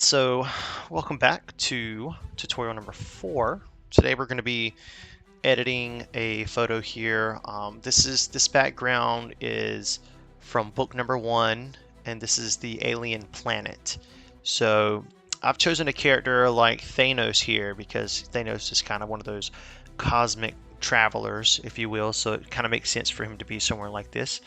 So welcome back to tutorial number 4. Today we're going to be editing a photo here. This background is from book number 1, and this is the alien planet. So I've chosen a character like Thanos here because Thanos is kind of one of those cosmic travelers, if you will, so it kind of makes sense for him to be somewhere like this.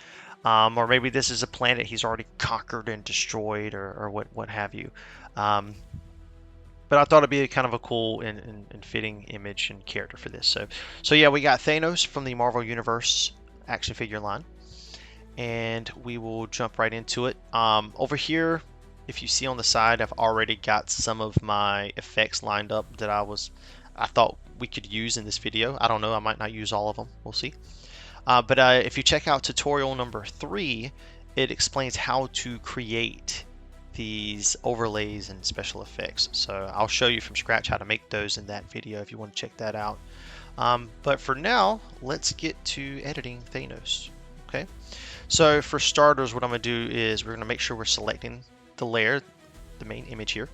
Or maybe this is a planet he's already conquered and destroyed, or what have you. But I thought it'd be kind of a cool and fitting image and character for this. So yeah, we got Thanos from the Marvel Universe action figure line, and we will jump right into it. Over here, if you see on the side, I've already got some of my effects lined up that I thought we could use in this video. I don't know, I might not use all of them. We'll see. But if you check out tutorial number 3, it explains how to create these overlays and special effects. So I'll show you from scratch how to make those in that video if you want to check that out. But for now, let's get to editing Thanos. Okay. So for starters, what I'm going to do is we're going to make sure we're selecting the layer, the main image here,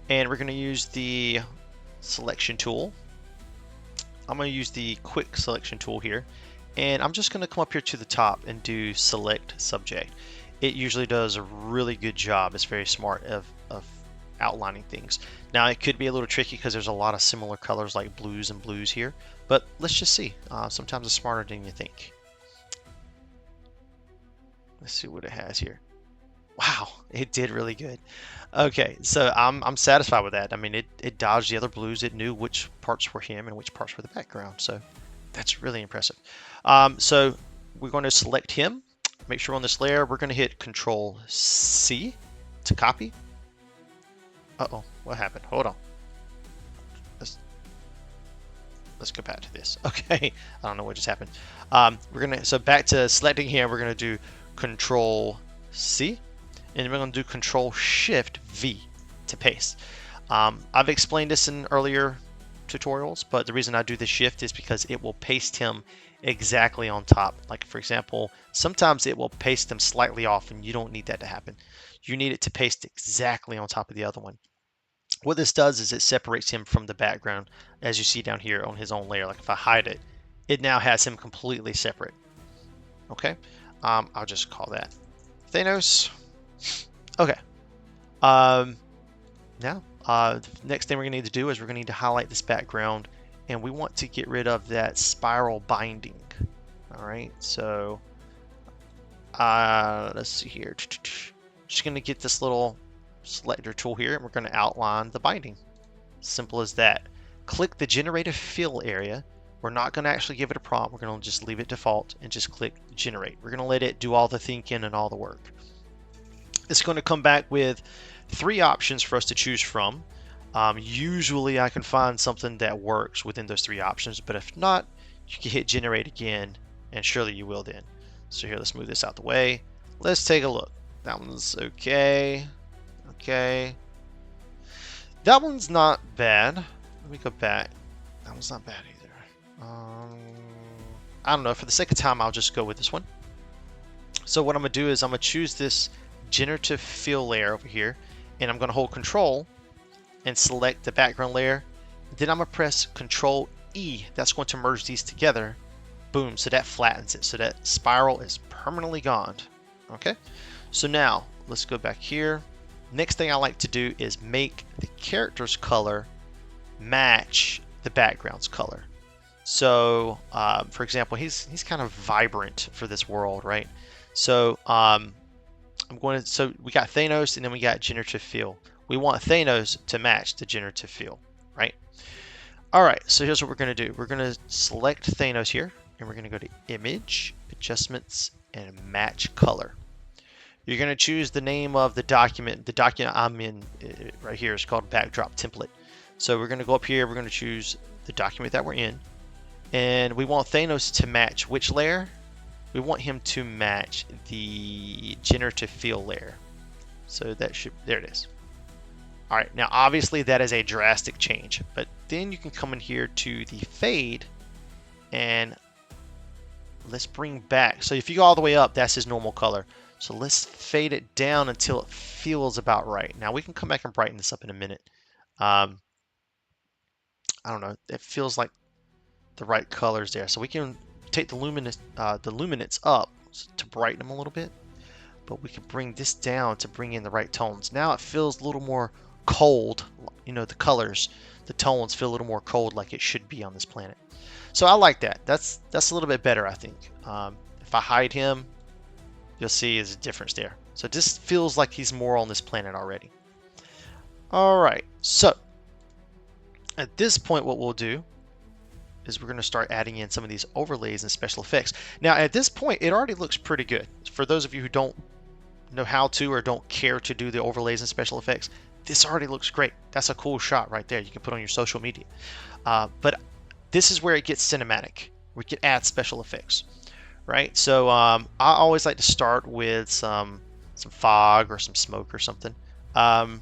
and we're going to use the selection tool. I'm going to use the quick selection tool here. And I'm just going to come up here to the top and do select subject. It usually does a really good job. It's very smart of outlining things. Now it could be a little tricky because there's a lot of similar colors like blues and blues here, but let's just see. Sometimes it's smarter than you think. Let's see what it has here. Wow, it did really good. Okay, so I'm satisfied with that. I mean, it dodged the other blues. It knew which parts were him and which parts were the background. So that's really impressive. So we're going to select him. Make sure on this layer we're going to hit Control C to copy. Uh-oh, what happened? Hold on. Let's go back to this. Okay, I don't know what just happened. So back to selecting here, we're going to do Control C, and we're going to do Control Shift V to paste. I've explained this in earlier tutorials, but the reason I do the shift is because it will paste him exactly on top. Like for example, sometimes it will paste them slightly off, and you don't need that to happen. You need it to paste exactly on top of the other one. What this does is it separates him from the background, as you see down here on his own layer. Like if I hide it, it now has him completely separate. Okay, I'll just call that Thanos. Okay. Now the next thing we're going to need to do is we're going to need to highlight this background, and we want to get rid of that spiral binding. All right, so let's see here. Just going to get this little selector tool here, and we're going to outline the binding. Simple as that. Click the generative fill area. We're not going to actually give it a prompt. We're going to just leave it default and just click generate. We're going to let it do all the thinking and all the work. It's going to come back with 3 options for us to choose from. Usually I can find something that works within those 3 options, but if not, you can hit generate again, and surely you will then. So here, let's move this out the way. Let's take a look. That one's okay. Okay. That one's not bad. Let me go back. That one's not bad either. I don't know. For the sake of time, I'll just go with this one. So what I'm going to do is I'm going to choose this generative fill layer over here, and I'm going to hold Control and select the background layer. Then I'm going to press Control E. That's going to merge these together. Boom, so that flattens it. So that spiral is permanently gone. Okay, so now let's go back here. Next thing I like to do is make the character's color match the background's color. So for example, he's kind of vibrant for this world, right? So so we got Thanos, and then we got generative fill. We want Thanos to match the generative fill, right? All right, so here's what we're going to do. We're going to select Thanos here, and we're going to go to Image, Adjustments, and Match Color. You're going to choose the name of the document. The document I'm in right here is called Backdrop Template. So we're going to go up here. We're going to choose the document that we're in, and we want Thanos to match which layer? We want him to match the generative fill layer. So that should, there it is. All right, now obviously that is a drastic change, but then you can come in here to the fade, and let's bring back, so if you go all the way up, that's his normal color. So let's fade it down until it feels about right. Now we can come back and brighten this up in a minute. I don't know. It feels like the right colors there. So we can take the luminance up to brighten them a little bit, but we can bring this down to bring in the right tones. Now it feels a little more cold. You know, the colors, the tones feel a little more cold, like it should be on this planet. So I like that. That's a little bit better, I think. If I hide him, you'll see there's a difference there. So this feels like he's more on this planet already. All right, so at this point, what we'll do is we're going to start adding in some of these overlays and special effects. Now, at this point, it already looks pretty good. For those of you who don't know how to or don't care to do the overlays and special effects, this already looks great. That's a cool shot right there. You can put on your social media. But this is where it gets cinematic. We can add special effects, right? So I always like to start with some fog or some smoke or something. And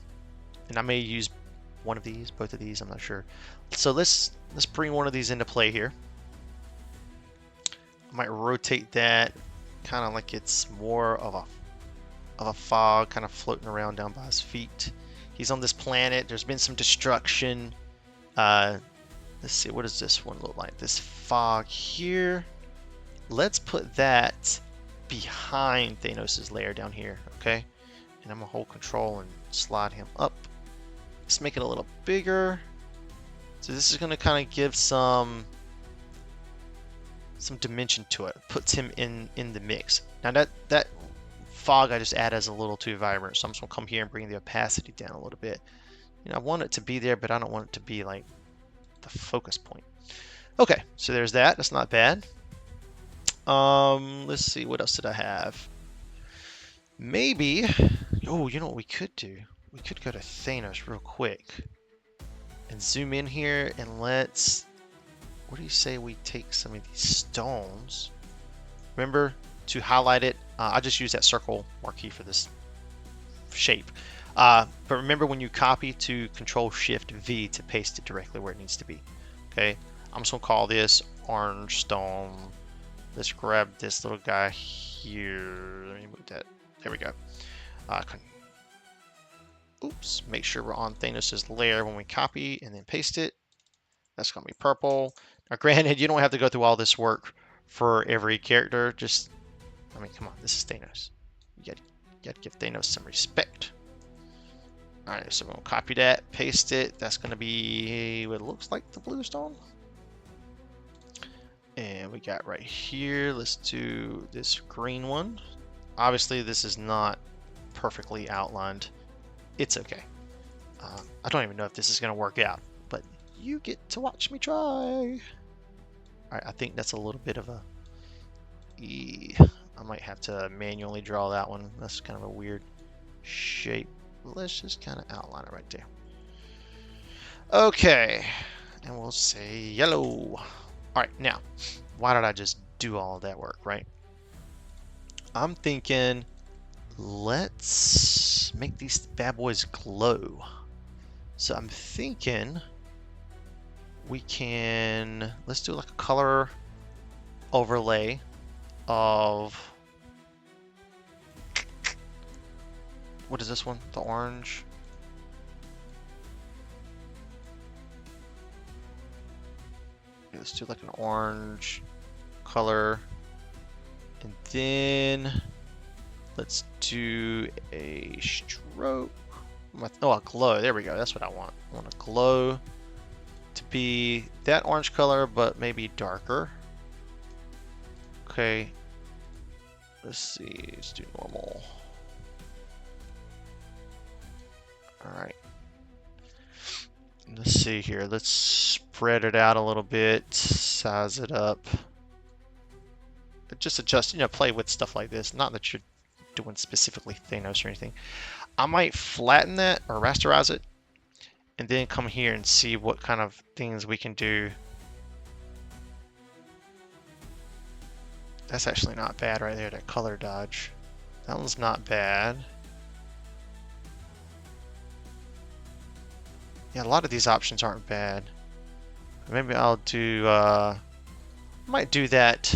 I may use one of these, both of these, I'm not sure. So let's bring one of these into play here. I might rotate that kind of like it's more of a fog kind of floating around down by his feet. He's on this planet. There's been some destruction. Let's see, what does this one look like? This fog here. Let's put that behind Thanos' lair down here, okay? And I'm gonna hold control and slide him up. Let's make it a little bigger. So this is gonna kind of give some dimension to it. Puts him in the mix. Now that fog I just added is a little too vibrant, so I'm just gonna come here and bring the opacity down a little bit. You know, I want it to be there, but I don't want it to be like the focus point. Okay, so there's that. That's not bad. Let's see, what else did I have? Maybe, oh, you know what we could do? We could go to Thanos real quick and zoom in here, and let's, what do you say we take some of these stones? Remember to highlight it. I just use that circle marquee for this shape. But remember, when you copy, to Control-Shift-V to paste it directly where it needs to be. Okay, I'm just gonna call this orange stone. Let's grab this little guy here. Let me move that. There we go. Oops, make sure we're on Thanos' lair when we copy and then paste it. That's gonna be purple. Now granted, you don't have to go through all this work for every character. Just, I mean, come on, this is Thanos. You gotta give Thanos some respect. Alright, so we're gonna copy that, paste it. That's gonna be what it looks like, the blue stone. And we got right here, let's do this green one. Obviously, this is not perfectly outlined. It's okay. I don't even know if this is going to work out, but you get to watch me try. All right, I think that's a little bit of a E. I might have to manually draw that one. That's kind of a weird shape. Let's just kind of outline it right there. Okay, and we'll say yellow. All right, now, why did I just do all of that work, right? I'm thinking, let's make these bad boys glow. So I'm thinking we can, let's do like a color overlay of, what is this one? The orange. Let's do like an orange color. And then let's do a stroke. Oh, a glow. There we go. That's what I want. I want a glow to be that orange color, but maybe darker. Okay. Let's see. Let's do normal. All right. Let's see here. Let's spread it out a little bit. Size it up. Just adjust, you know, play with stuff like this. Not that you're doing specifically Thanos or anything. I might flatten that or rasterize it and then come here and see what kind of things we can do. That's actually not bad right there, that color dodge. That one's not bad. Yeah, a lot of these options aren't bad. Maybe I'll do, might do that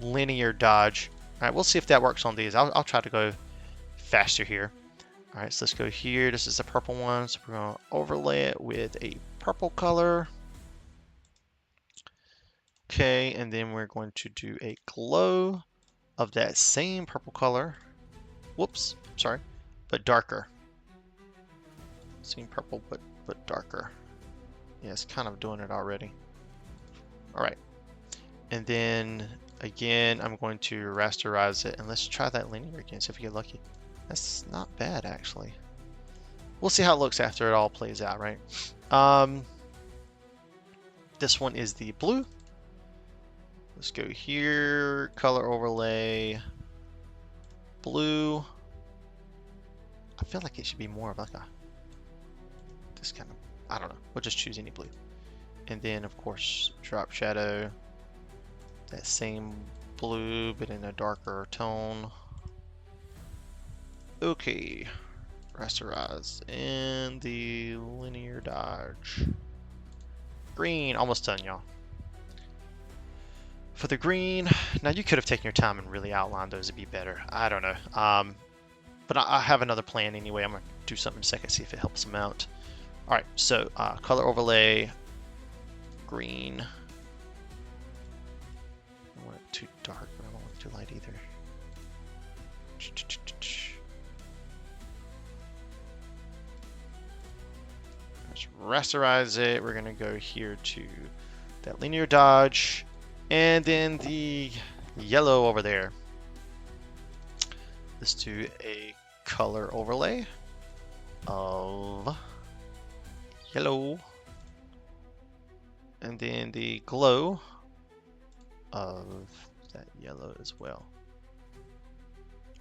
linear dodge right, we'll see if that works on these. I'll try to go faster here. All right, so let's go here. This is the purple one, so we're gonna overlay it with a purple color. Okay, and then we're going to do a glow of that same purple color. Whoops, sorry, but darker. Same purple, but darker. Yeah, it's kind of doing it already. All right, and then again, I'm going to rasterize it, and let's try that linear again, see if we get lucky. That's not bad, actually. We'll see how it looks after it all plays out, right? This one is the blue. Let's go here, color overlay, blue. I feel like it should be more of like a, this kind of, I don't know. We'll just choose any blue. And then of course, drop shadow, that same blue, but in a darker tone. Okay, rasterize, and the linear dodge. Green, almost done, y'all. For the green, now you could have taken your time and really outlined those to be better. I don't know. But I have another plan anyway. I'm going to do something in a second, see if it helps them out. All right, so color overlay, green. I don't want it too dark, but I don't want it too light either. Let's rasterize it. We're going to go here to that linear dodge. And then the yellow over there. Let's do a color overlay of yellow. And then the glow of that yellow as well.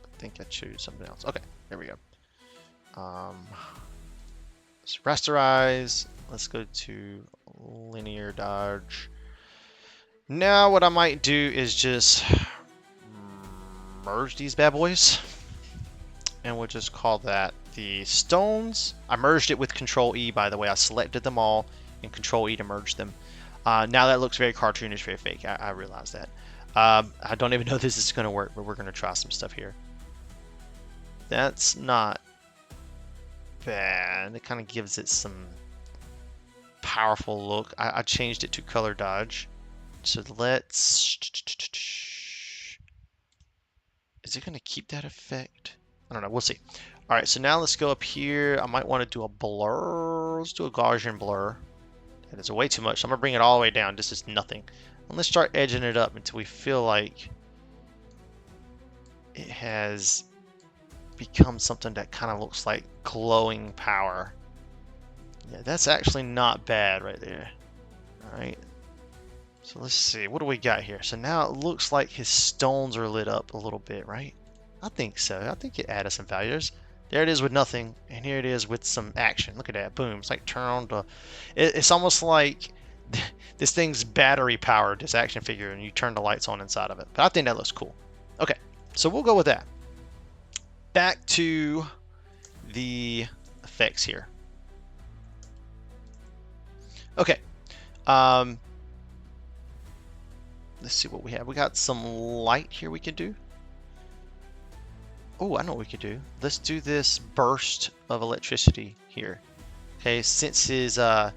I think I chose something else. Okay, there we go. Let's rasterize. Let's go to linear dodge. Now what I might do is just merge these bad boys, and we'll just call that the stones. I merged it with Control E, by the way. I selected them all and Control E to merge them. Now that looks very cartoonish, very fake. I realize that. I don't even know this is going to work, but we're going to try some stuff here. That's not bad. It kind of gives it some powerful look. I changed it to color dodge. So let's, is it going to keep that effect? I don't know, we'll see. All right, so now let's go up here. I might want to do a blur. Let's do a Gaussian blur. That is way too much. So I'm going to bring it all the way down. This is nothing. And let's start edging it up until we feel like it has become something that kind of looks like glowing power. Yeah, that's actually not bad right there. All right. So let's see, what do we got here? So now it looks like his stones are lit up a little bit, right? I think so. I think it added some values. There it is with nothing, and here it is with some action. Look at that, boom. It's like turn on to, it's almost like this thing's battery powered, this action figure, and you turn the lights on inside of it. But I think that looks cool. Okay, so we'll go with that. Back to the effects here. Okay. Let's see what we have. We got some light here we can do. Oh, I know what we could do. Let's do this burst of electricity here. Okay, since he's got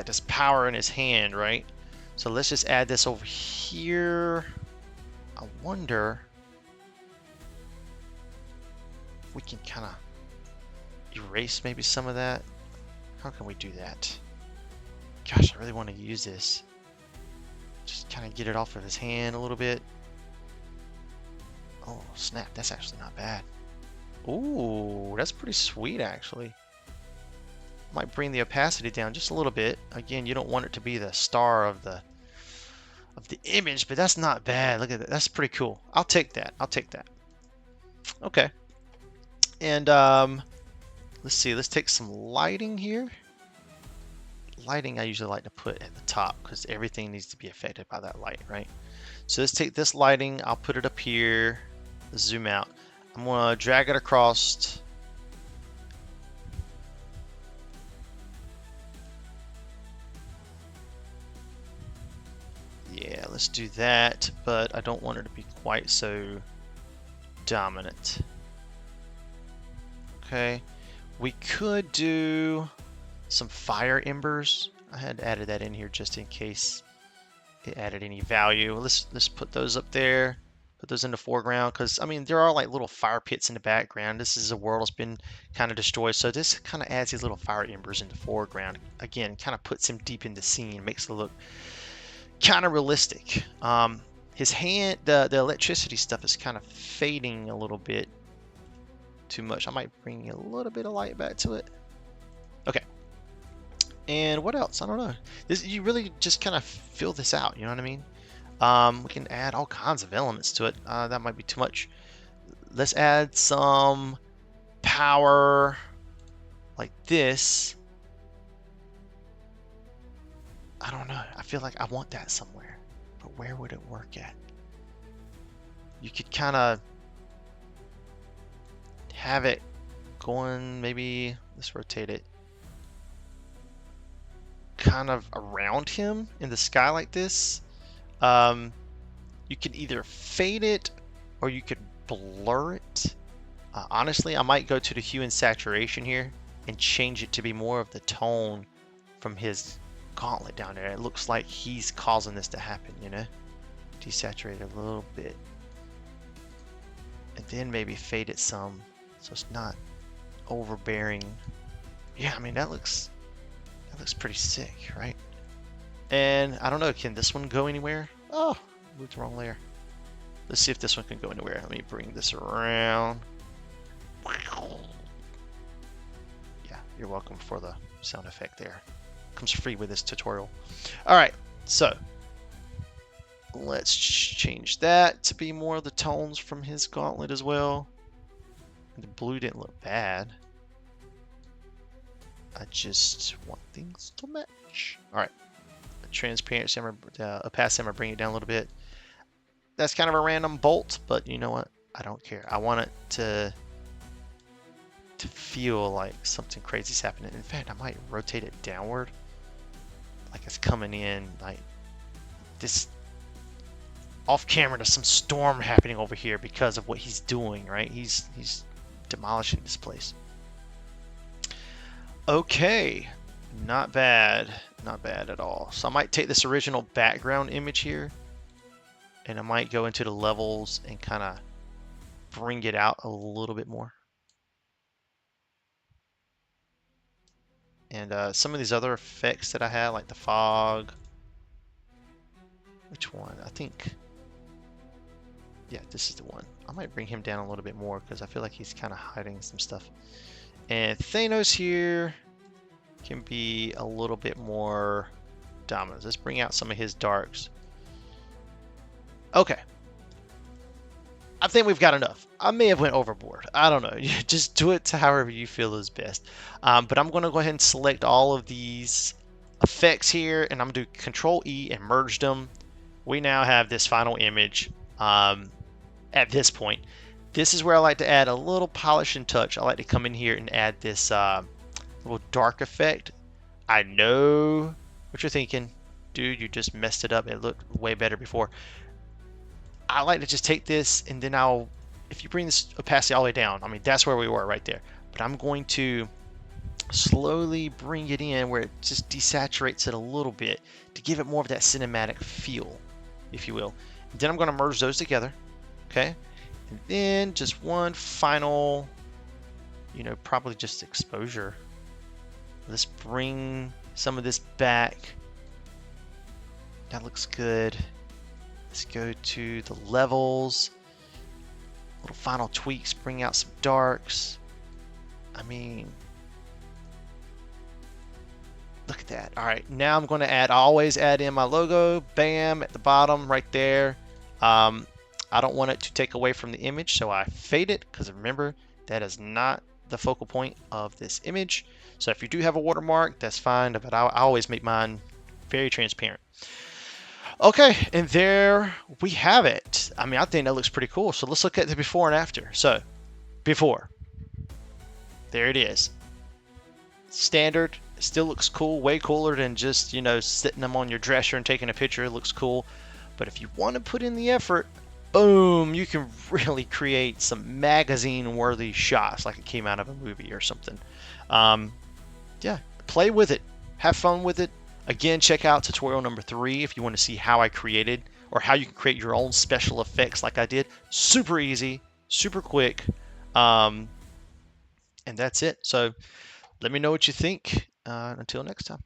this power in his hand, right? So let's just add this over here. I wonder if we can kind of erase maybe some of that. How can we do that? Gosh, I really want to use this. Just kind of get it off of his hand a little bit. Oh, snap. That's actually not bad. Ooh, that's pretty sweet, actually. Might bring the opacity down just a little bit. Again, you don't want it to be the star of the image, but that's not bad. Look at that. That's pretty cool. I'll take that. I'll take that. Okay. And let's see. Let's take some lighting here. Lighting I usually like to put at the top because everything needs to be affected by that light, right? So let's take this lighting, I'll put it up here, zoom out. I'm gonna drag it across. Yeah, let's do that, but I don't want it to be quite so dominant. Okay, we could do some fire embers. I had added that in here just in case it added any value. Let's put those up there. Put those in the foreground because I mean there are like little fire pits in the background. This is a world that's been kind of destroyed, so this kind of adds these little fire embers in the foreground. Again, kind of puts him deep in the scene, makes it look kind of realistic. His hand, the electricity stuff is kind of fading a little bit too much. I might bring a little bit of light back to it. Okay. And what else? I don't know. You really just kind of fill this out. You know what I mean? We can add all kinds of elements to it. That might be too much. Let's add some power like this. I don't know. I feel like I want that somewhere. But where would it work at? You could kind of have it going, maybe, let's rotate it, kind of around him in the sky like this. You can either fade it or you could blur it. Honestly, I might go to the hue and saturation here and change it to be more of the tone from his gauntlet down there. It looks like he's causing this to happen, you know? Desaturate it a little bit. And then maybe fade it some so it's not overbearing. Yeah, I mean that looks pretty sick, right? And I don't know, can this one go anywhere? Oh, moved the wrong layer. Let's see if this one can go anywhere. Let me bring this around. Yeah, you're welcome for the sound effect there. Comes free with this tutorial. Alright, so let's change that to be more of the tones from his gauntlet as well. The blue didn't look bad. I just want things to match. Alright, transparency, opacity, I'm going to bring it down a little bit. That's kind of a random bolt, but you know what? I don't care. I want it to feel like something crazy is happening. In fact, I might rotate it downward. Like it's coming in, like this off camera. There's some storm happening over here because of what he's doing, right? He's demolishing this place. Okay, not bad, not bad at all. So I might take this original background image here and I might go into the levels and kind of bring it out a little bit more. And some of these other effects that I had, like the fog. Which one? I think, yeah, this is the one. I might bring him down a little bit more because I feel like he's kind of hiding some stuff. And Thanos here can be a little bit more dominant. Let's bring out some of his darks. Okay. I think we've got enough. I may have went overboard. I don't know. Just do it to however you feel is best. But I'm going to go ahead and select all of these effects here, and I'm going to do Control E and merge them. We now have this final image at this point. This is where I like to add a little polish and touch. I like to come in here and add this little dark effect. I know what you're thinking. Dude, you just messed it up. It looked way better before. I like to just take this and then if you bring this opacity all the way down, I mean, that's where we were right there. But I'm going to slowly bring it in where it just desaturates it a little bit to give it more of that cinematic feel, if you will. And then I'm going to merge those together, okay? And then just one final, you know, probably just exposure. Let's bring some of this back. That looks good. Let's go to the levels. Little final tweaks, bring out some darks. I mean, look at that. All right, now I'm going to add, I always add in my logo, bam, at the bottom right there. I don't want it to take away from the image, so I fade it, because remember, that is not the focal point of this image. So if you do have a watermark, that's fine, but I always make mine very transparent. Okay, and there we have it. I mean, I think that looks pretty cool. So let's look at the before and after. So, before. There it is. Standard. Still looks cool. Way cooler than just, you know, sitting them on your dresser and taking a picture. It looks cool. But if you want to put in the effort boom, you can really create some magazine-worthy shots like it came out of a movie or something. Yeah, play with it. Have fun with it. Again, check out tutorial number 3 if you want to see how I created or how you can create your own special effects like I did. Super easy, super quick. And that's it. So let me know what you think. Until next time.